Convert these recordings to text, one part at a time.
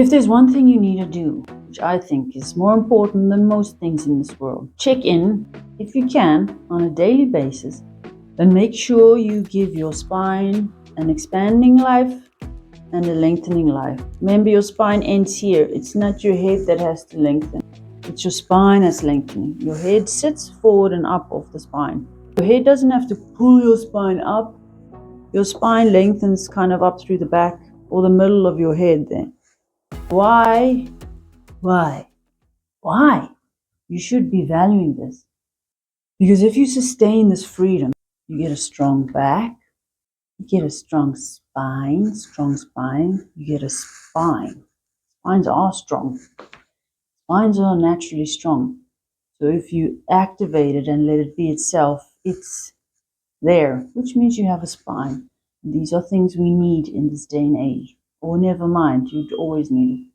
If there's one thing you need to do, which I think is more important than most things in this world, check in, if you can, on a daily basis and make sure you give your spine an expanding life and a lengthening life. Remember, your spine ends here. It's not your head that has to lengthen. It's your spine that's lengthening. Your head sits forward and up off the spine. Your head doesn't have to pull your spine up. Your spine lengthens kind of up through the back or the middle of your head there. Why? You should be valuing this. Because if you sustain this freedom, you get a strong back, you get a strong spine, you get a spine. Spines are strong. Spines are naturally strong. So if you activate it and let it be itself, it's there, which means you have a spine. And these are things we need in this day and age. Or never mind, you'd always need it.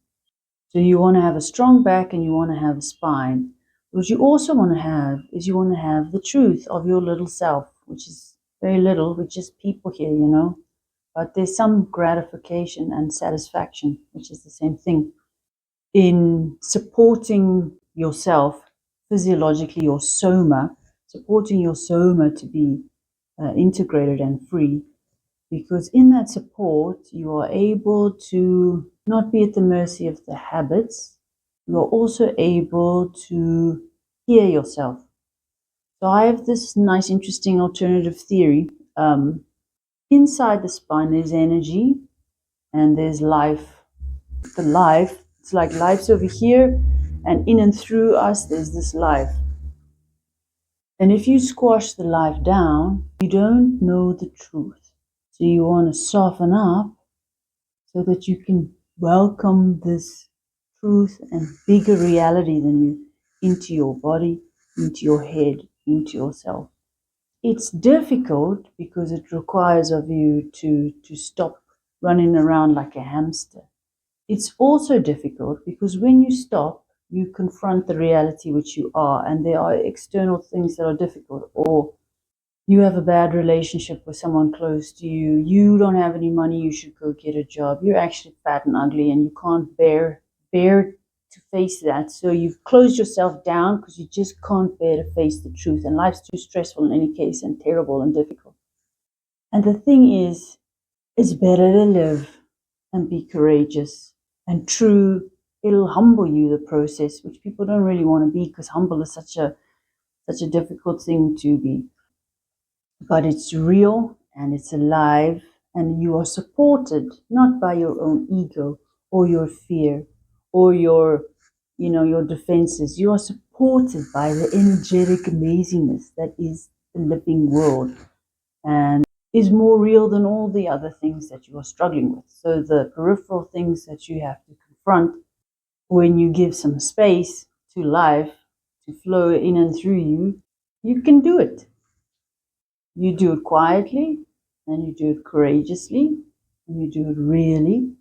So you want to have a strong back and you want to have a spine. What you also want to have is you want to have the truth of your little self, which is very little. We're just people here, But there's some gratification and satisfaction, which is the same thing, in supporting yourself physiologically, your soma, supporting your soma to be integrated and free. Because in that support, you are able to not be at the mercy of the habits. You are also able to hear yourself. So I have this nice, interesting alternative theory. Inside the spine, there's energy and there's life. The life, it's like life's over here, and in and through us, there's this life. And if you squash the life down, you don't know the truth. So you want to soften up so that you can welcome this truth and bigger reality than you into your body, into your head, into yourself. It's difficult because it requires of you to stop running around like a hamster. It's also difficult because when you stop, you confront the reality which you are, and there are external things that are difficult, or you have a bad relationship with someone close to you, you don't have any money, you should go get a job, you're actually fat and ugly and you can't bear to face that, so you've closed yourself down because you just can't bear to face the truth, and life's too stressful in any case and terrible and difficult. And the thing is, it's better to live and be courageous and true. It'll humble you, the process, which people don't really want to be, because humble is such a difficult thing to be. But it's real and it's alive, and you are supported not by your own ego or your fear or your defenses. You are supported by the energetic amazingness that is the living world, and is more real than all the other things that you are struggling with. So the peripheral things that you have to confront, when you give some space to life to flow in and through you, you can do it. You do it quietly, and you do it courageously, and you do it really.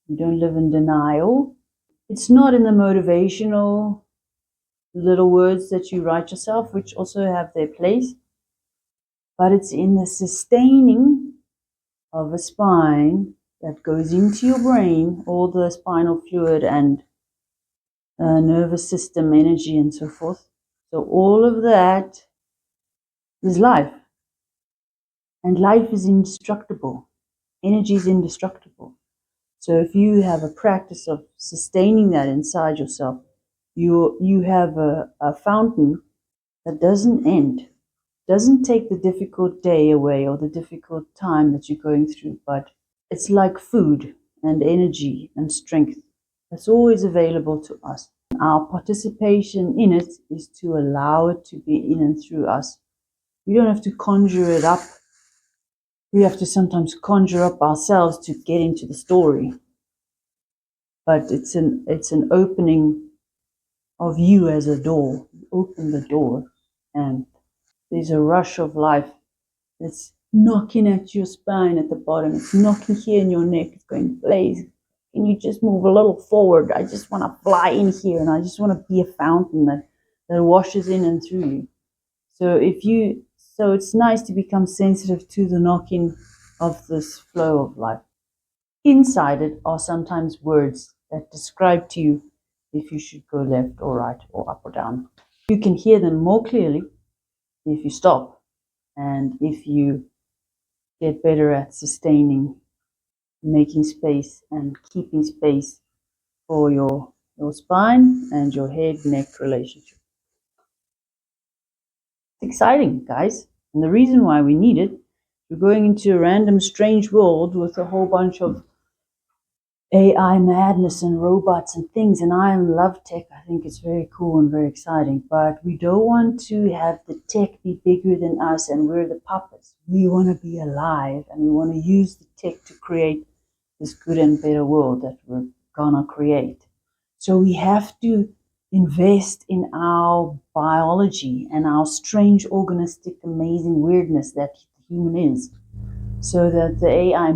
You don't live in denial. It's not in the motivational little words that you write yourself, which also have their place, but it's in the sustaining of a spine that goes into your brain, all the spinal fluid and nervous system energy and so forth. So all of that is life. And life is indestructible. Energy is indestructible. So if you have a practice of sustaining that inside yourself, you have a fountain that doesn't end, doesn't take the difficult day away or the difficult time that you're going through, but it's like food and energy and strength that's always available to us. Our participation in it is to allow it to be in and through us. We don't have to conjure it up. We have to sometimes conjure up ourselves to get into the story. But it's an opening of you as a door. You open the door, and there's a rush of life that's knocking at your spine at the bottom. It's knocking here in your neck. It's going, please, can you just move a little forward? I just want to fly in here, and I just want to be a fountain that washes in and through you. So it's nice to become sensitive to the knocking of this flow of life. Inside it are sometimes words that describe to you if you should go left or right or up or down. You can hear them more clearly if you stop and if you get better at sustaining, making space and keeping space for your spine and your head-neck relationship. It's exciting, guys. And the reason why we need it, we're going into a random strange world with a whole bunch of AI madness and robots and things, and I love tech. I think it's very cool and very exciting, but we don't want to have the tech be bigger than us and we're the puppets. We want to be alive and we want to use the tech to create this good and better world that we're gonna create. So we have to invest in our biology and our strange organistic amazing weirdness that the human is, so that the AI,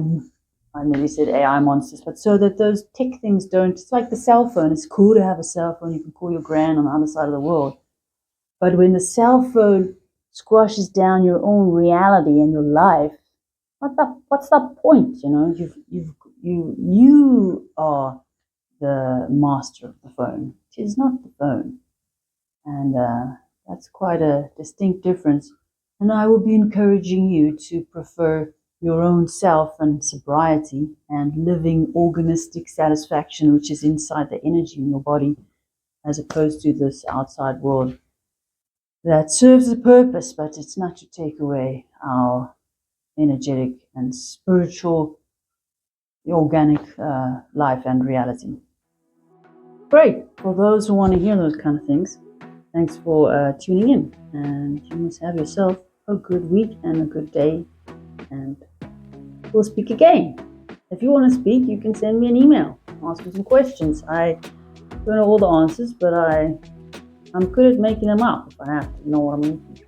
I nearly said AI monsters, but so that those tech things don't, it's like the cell phone. It's cool to have a cell phone. You can call your gran on the other side of the world. But when the cell phone squashes down your own reality and your life, what's the point? You know, you are the master of the phone. It is not the phone. And that's quite a distinct difference. And I will be encouraging you to prefer your own self and sobriety and living organistic satisfaction, which is inside the energy in your body, as opposed to this outside world that serves a purpose, but it's not to take away our energetic and spiritual, organic life and reality. Great. For those who want to hear those kind of things, thanks for tuning in, and you must have yourself a good week and a good day, and we'll speak again. If you want to speak, you can send me an email, ask me some questions. I don't know all the answers, but I'm good at making them up if I have to, you know what I mean?